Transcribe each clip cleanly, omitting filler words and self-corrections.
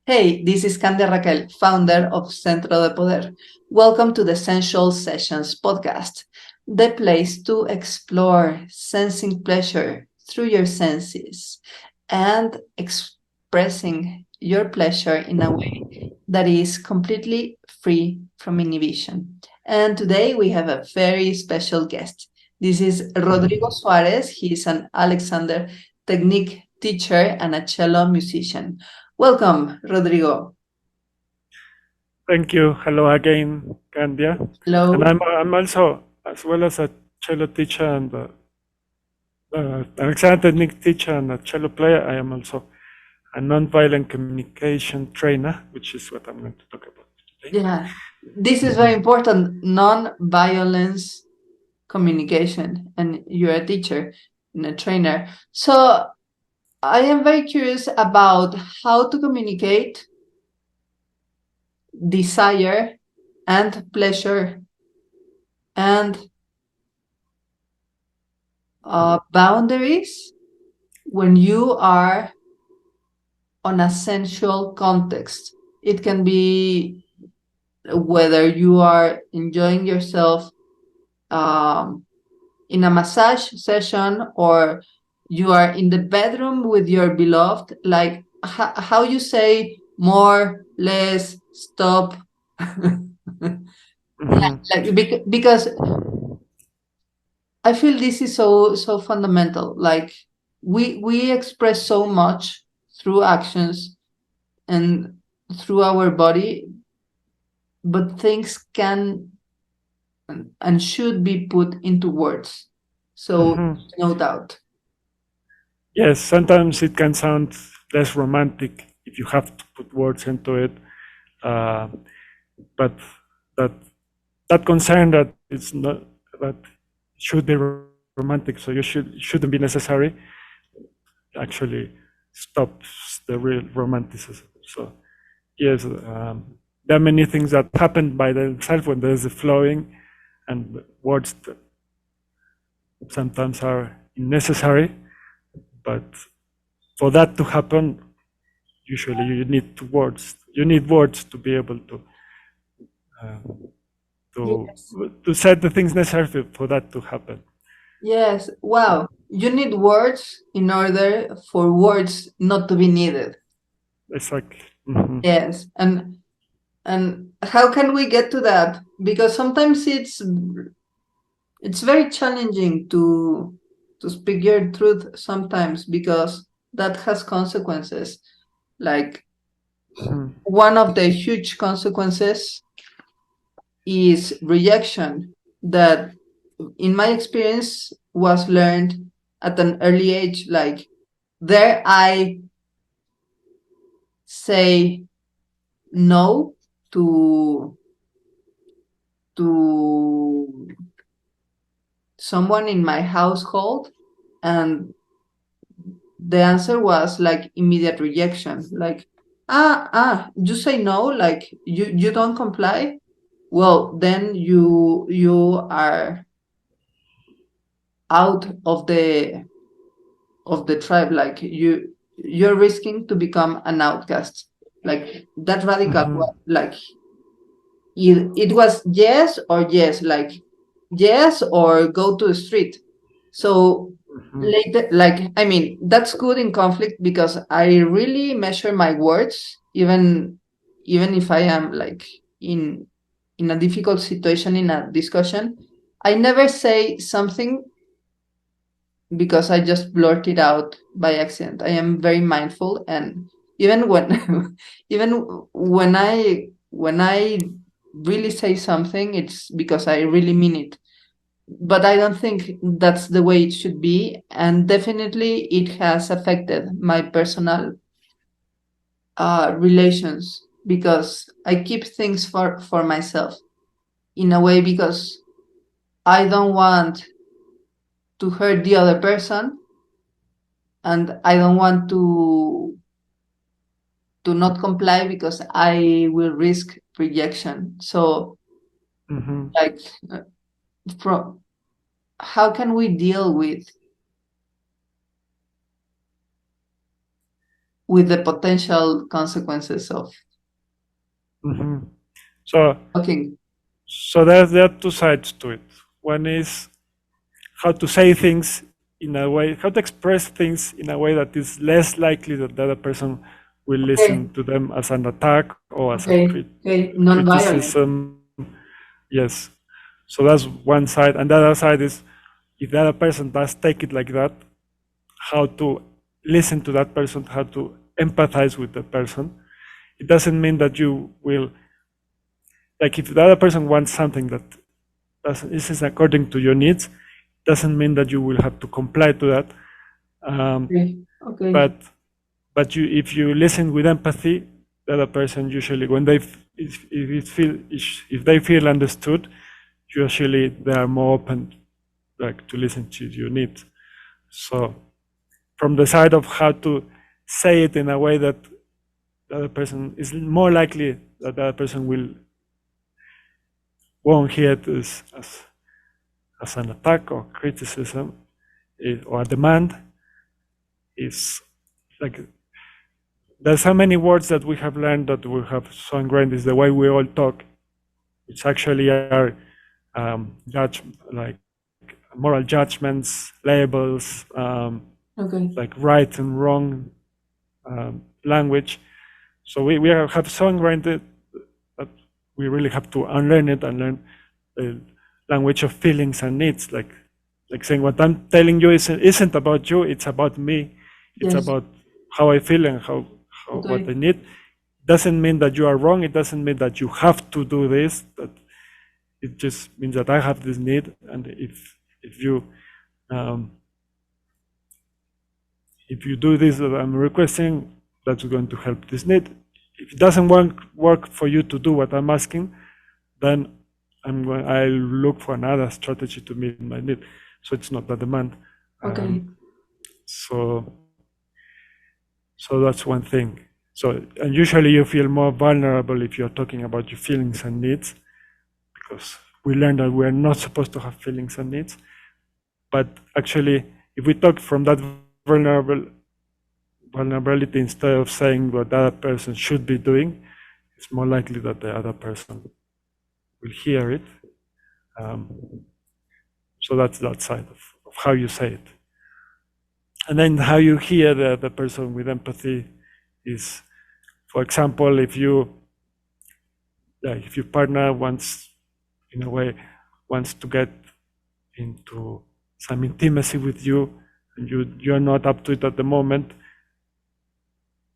Hey, this is Candia Raquel, founder of Centro de Poder. Welcome to the Sensual Sessions podcast, the place to explore sensing pleasure through your senses and expressing your pleasure in a way that is completely free from inhibition. And today we have a very special guest. This is Rodrigo Suarez. He is an Alexander Technique teacher and a cello musician. Welcome, Rodrigo. Thank you. Hello again, Candia. Hello. And I'm also, as well as a cello teacher and an excellent technique teacher and a cello player, I am also a nonviolent communication trainer, which is what I'm going to talk about today. Yeah, this is very important, non-violence communication, and you're a teacher and a trainer. So I am very curious about how to communicate desire and pleasure and boundaries when you are on a sensual context. It can be whether you are enjoying yourself in a massage session or you are in the bedroom with your beloved, like how you say more, less, stop. Yeah, like because I feel this is so fundamental. Like we express so much through actions and through our body, but things can and should be put into words. So no doubt. Yes, sometimes it can sound less romantic if you have to put words into it, but that concern that it's not that should be romantic, so shouldn't be necessary. Actually, stops the real romanticism. So yes, there are many things that happen by themselves when there's a flowing, and words that sometimes are necessary. But for that to happen, usually you need words. You need words to be able to Yes. to set the things necessary for that to happen. Yes. Wow. You need words in order for words not to be needed. It's like Yes. And how can we get to that? Because sometimes it's very challenging to speak your truth sometimes because that has consequences. Like one of the huge consequences is rejection that in my experience was learned at an early age. Like there I say no to to someone in my household, and the answer was like immediate rejection. Like you say no, like you don't comply, well then you are out of the tribe. Like you're risking to become an outcast. Like that radical. Like it was yes or yes, like yes or go to the street. So later, like I mean, that's good in conflict because I really measure my words, even if I am like in a difficult situation in a discussion. I never say something because I just blurt it out by accident. I am very mindful, and even when even when I really say something, it's because I really mean it. But I don't think that's the way it should be, and definitely it has affected my personal relations because I keep things for myself in a way because I don't want to hurt the other person, and I don't want to not comply because I will risk rejection. So, like, from how can we deal with? with the potential consequences of Hmm. So, talking. there are two sides to it. One is how to say things in a way, how to express things in a way that is less likely that the other person will Okay, listen to them as an attack or as a okay, non-violent. criticism. Yes. So that's one side. And the other side is if the other person does take it like that, how to listen to that person, how to empathize with the person. It doesn't mean that you will, like, if the other person wants something that isn't according to your needs, doesn't mean that you will have to comply to that. Um, Okay, okay, but if you listen with empathy, the other person usually, when if they feel understood, usually they are more open, like, to listen to your needs. So from the side of how to say it in a way that the other person is more likely that the other person won't hear it as an attack or criticism, or a demand, is like there's so many words that we have learned that we have so ingrained is the way we all talk. It's actually our like moral judgments, labels, okay. like right and wrong language. So we have so ingrained it that we really have to unlearn it and learn the language of feelings and needs. Like saying what I'm telling you isn't about you, it's about me. It's Yes. about how I feel and how what Okay. I need. Doesn't mean that you are wrong. It doesn't mean that you have to do this. That it just means that I have this need, and if you um, if you do this that I'm requesting, that's going to help this need. If it doesn't work for you to do what I'm asking, then I'll look for another strategy to meet my need. So it's not a demand. Okay. So that's one thing. So, and usually you feel more vulnerable if you're talking about your feelings and needs, because we learn that we're not supposed to have feelings and needs. But actually, if we talk from that vulnerability instead of saying what the other person should be doing, it's more likely that the other person will hear it. Um, so that's that side of how you say it. And then how you hear the person with empathy is, for example, if your partner wants, in a way, wants to get into some intimacy with you, and you're not up to it at the moment,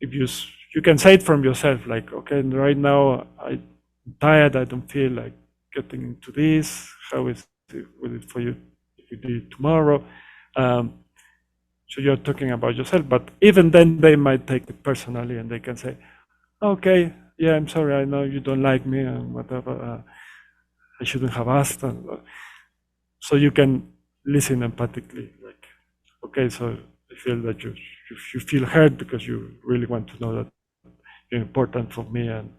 if you can say it from yourself, like, okay, right now I'm tired, I don't feel like getting into this. How is it with it for you if we do it tomorrow? Um, so you're talking about yourself, but even then they might take it personally and they can say, okay, yeah, I'm sorry, I know you don't like me and whatever. I shouldn't have asked. So you can listen empathically, like, okay, so I feel that you feel hurt because you really want to know that you're important for me, and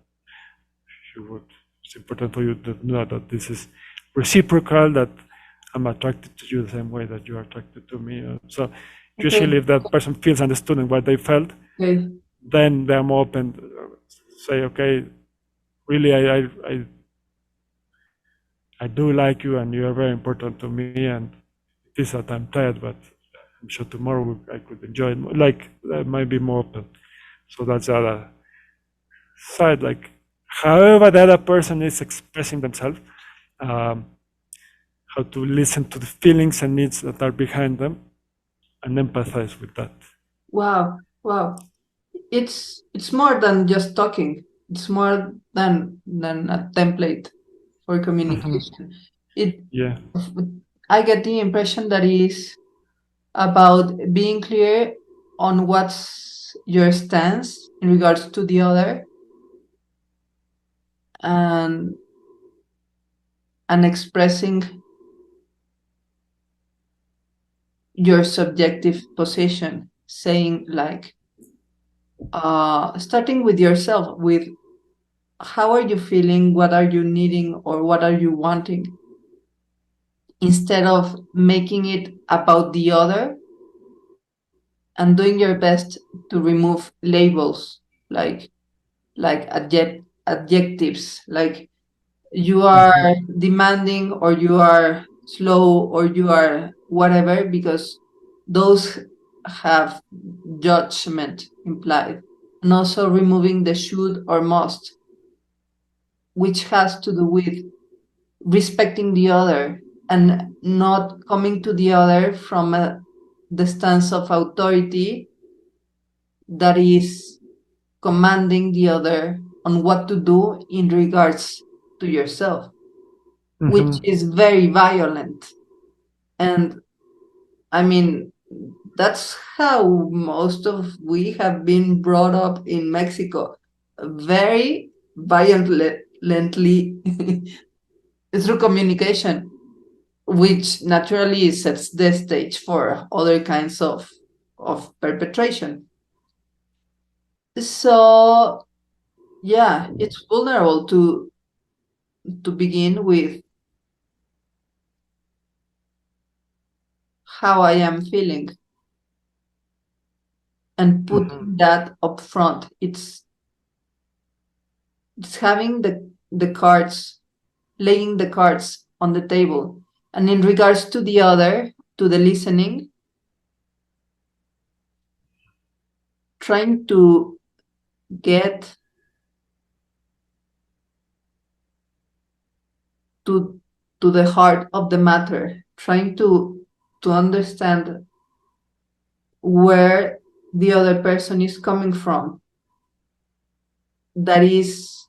it's important for you to know that this is reciprocal, that I'm attracted to you the same way that you are attracted to me. So Okay. usually if that person feels understood in what they felt, Okay. then they're more open to say, okay, really, I do like you and you are very important to me, and it is that I'm tired, but I'm sure tomorrow I could enjoy it more. Like, that might be more open. So that's the other side. Like, however the other person is expressing themselves, um, how to listen to the feelings and needs that are behind them and empathize with that. Wow. Wow. It's more than just talking. It's more than a template for Mhm. communication. It Yeah. I get the impression that is about being clear on what's your stance in regards to the other, and expressing your subjective position, saying like starting with yourself, with how are you feeling, what are you needing, or what are you wanting, instead of making it about the other and doing your best to remove labels like adjectives, like you are Mhm. demanding or you are slow or you are whatever, because those have judgment implied. And also removing the should or must, which has to do with respecting the other and not coming to the other from the stance of authority that is commanding the other on what to do in regards to yourself, which Mhm. is very violent. And I mean, that's how most of we have been brought up in Mexico, very violently through communication, which naturally sets the stage for other kinds of perpetration. So yeah, it's vulnerable to begin with how I am feeling and Mhm. putting that up front. It's having the cards, laying the cards on the table. And in regards to the other, to the listening, trying to get to to the heart of the matter, trying to understand where the other person is coming from, that is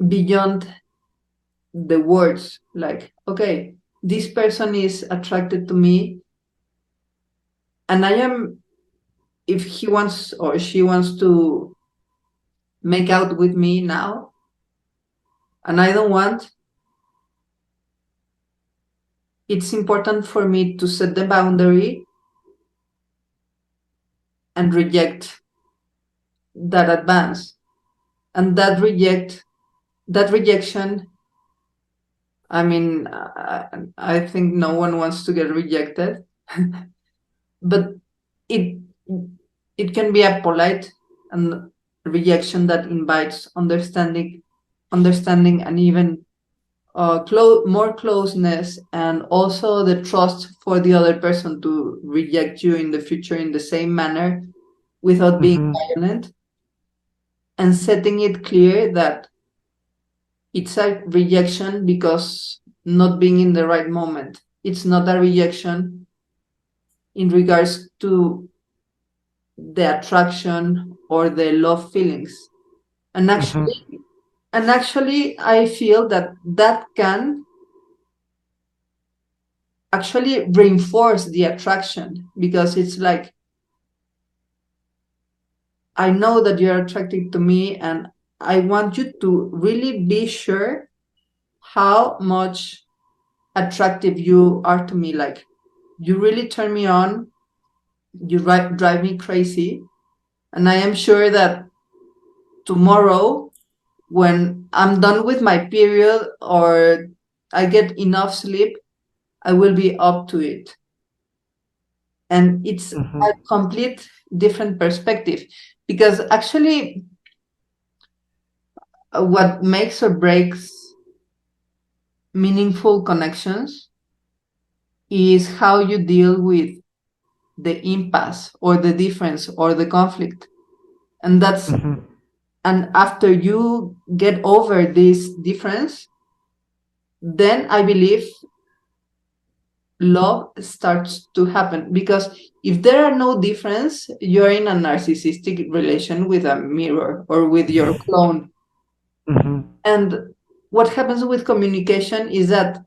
beyond the words. Like, okay, this person is attracted to me, and I am, if he wants or she wants to make out with me now and I don't want, it's important for me to set the boundary and reject that advance. And that rejection, I mean, I think no one wants to get rejected, but it it can be a polite and rejection that invites understanding, and even more closeness, and also the trust for the other person to reject you in the future in the same manner without being Mhm. violent, and setting it clear that it's a rejection because not being in the right moment. It's not a rejection in regards to the attraction or the love feelings. And Mhm. actually I feel that that can actually reinforce the attraction, because it's like, I know that you're attracted to me, and I want you to really be sure how much attractive you are to me. Like, you really turn me on, you drive me crazy. And I am sure that tomorrow, when I'm done with my period or I get enough sleep, I will be up to it. And it's Mhm. a complete different perspective, because actually, what makes or breaks meaningful connections is how you deal with the impasse or the difference or the conflict. And that's, Mhm. and after you get over this difference, then I believe love starts to happen. Because if there are no difference, you're in a narcissistic relation with a mirror or with your clone. Mhm. And what happens with communication is that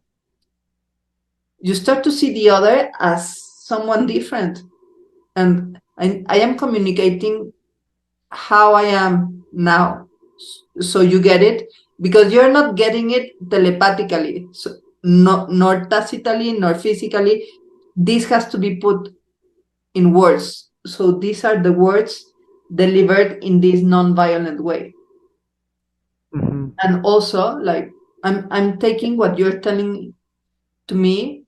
you start to see the other as someone different. And I am communicating how I am now. So you get it, because you're not getting it telepathically, so nor tacitly nor physically. This has to be put in words. So these are the words delivered in this non-violent way. Mhm. And also, like, I'm taking what you're telling to me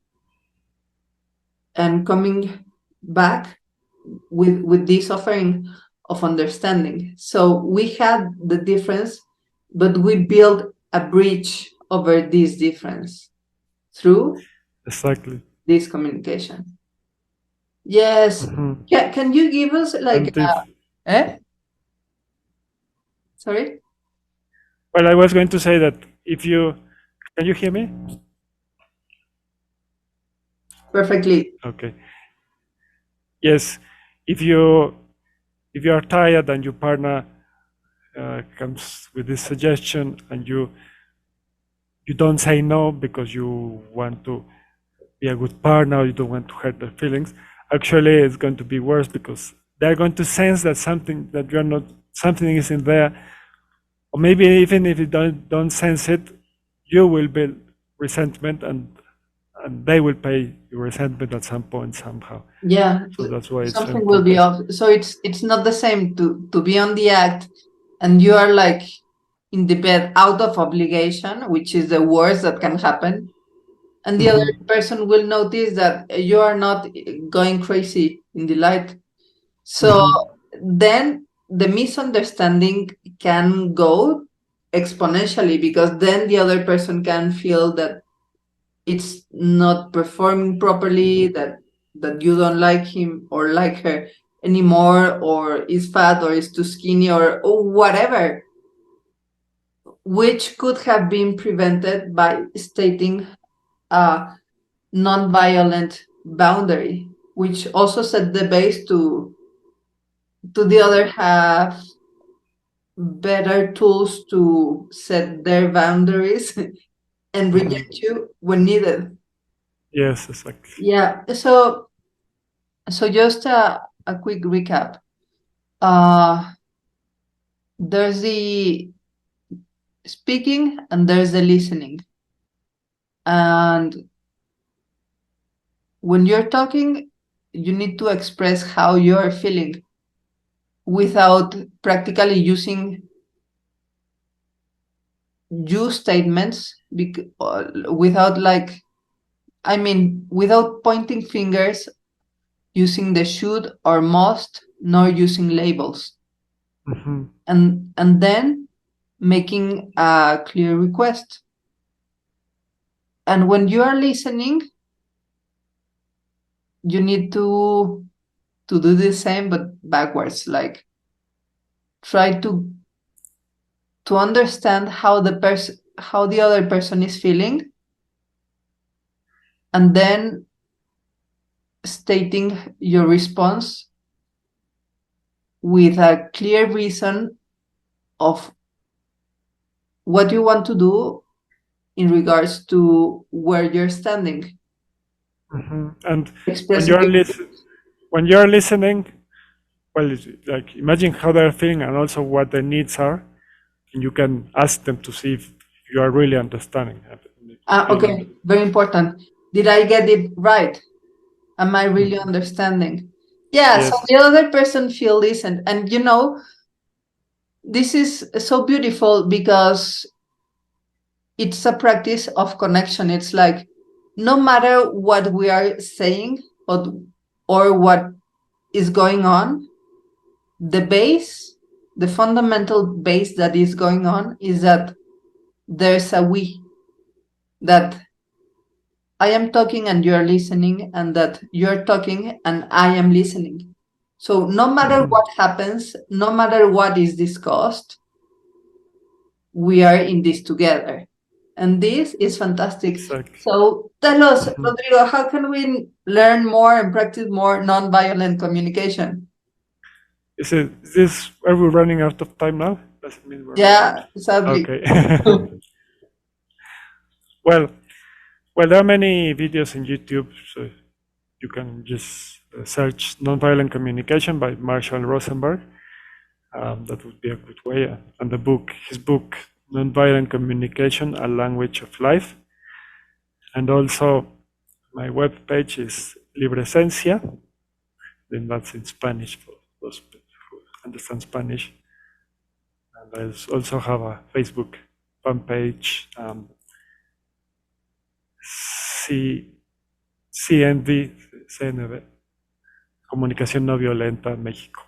and coming back with this offering of understanding. So we had the difference, but we built a bridge over this difference through Exactly. this communication. Yes. Can you give us like And if, eh? Sorry? well, I was going to say that if you, can you hear me? Perfectly. Okay. Yes. If you are tired and your partner comes with this suggestion and you don't say no because you want to be a good partner, you don't want to hurt their feelings, actually it's going to be worse because they're going to sense that something that you're not, something is in there, or maybe even if you don't sense it, you will build resentment and they will pay your resentment at some point somehow. Yeah. So that's why it's so Something will be important. off. So it's not the same to be on the act and you are like in the bed out of obligation, which is the worst that can happen. And the other person will notice that you are not going crazy in the light. So then the misunderstanding can go exponentially because then the other person can feel that it's not performing properly, that you don't like him or like her anymore, or is fat or is too skinny or whatever, which could have been prevented by stating a non-violent boundary, which also set the base to the other have better tools to set their boundaries and reject you when needed. Yes, exactly. Yeah. So just a quick recap. Uh, there's the speaking and there's the listening. And when you're talking, you need to express how you're feeling without practically using you statements, without like, I mean, without pointing fingers, using the should or must, nor using labels. And then making a clear request. And when you are listening, you need to do the same but backwards, like try to understand how the other person is feeling, and then stating your response with a clear reason of what you want to do in regards to where you're standing. And Expressing when you're listening, well, it's like imagine how they're feeling and also what their needs are, and you can ask them to see if you are really understanding. okay, very important. Did I get it right? Am I really understanding? Yeah, so Yes. the other person feel listened. And you know, this is so beautiful because it's a practice of connection. It's like no matter what we are saying or what is going on, the base, the fundamental base that is going on is that there's a we, that I am talking and you're listening, and that you're talking and I am listening. So no matter what happens, no matter what is discussed, we are in this together. And this is fantastic. Exactly. So tell us, Rodrigo, how can we learn more and practice more nonviolent communication? Is this, are we running out of time now? Does it mean we're running Yeah, out? sadly. Okay. well, there are many videos in YouTube, so you can just search nonviolent communication by Marshall Rosenberg. That would be a good way. And his book, Nonviolent Communication, A Language of Life. And also my webpage is Libresencia, then that's in Spanish for those who understand Spanish. And I also have a Facebook fan page, CNV, CNV, Comunicación No Violenta México.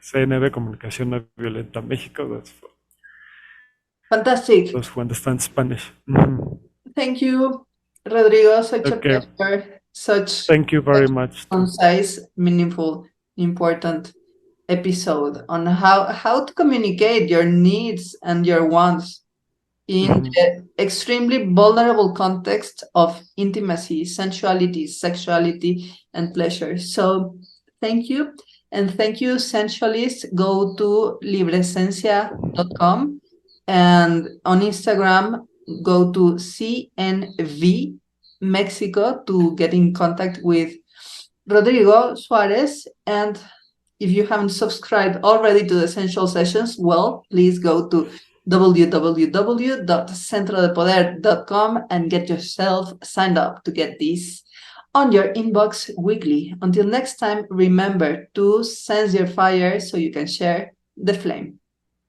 CNV Comunicación No Violenta México. That's for Fantastic. those who understand Spanish. Mhm. Thank you, Rodrigo. Such a Okay. pleasure. Such Thank you very much too. concise, meaningful, important episode on how to communicate your needs and your wants in Mhm. the extremely vulnerable context of intimacy, sensuality, sexuality, and pleasure. So thank you. And thank you, sensualists. Go to libresencia.com and on Instagram, go to CNV Mexico to get in contact with Rodrigo Suarez. And if you haven't subscribed already to the Essential Sessions, well, please go to www.centrodepoder.com and get yourself signed up to get these on your inbox weekly. Until next time, remember to sense your fire so you can share the flame.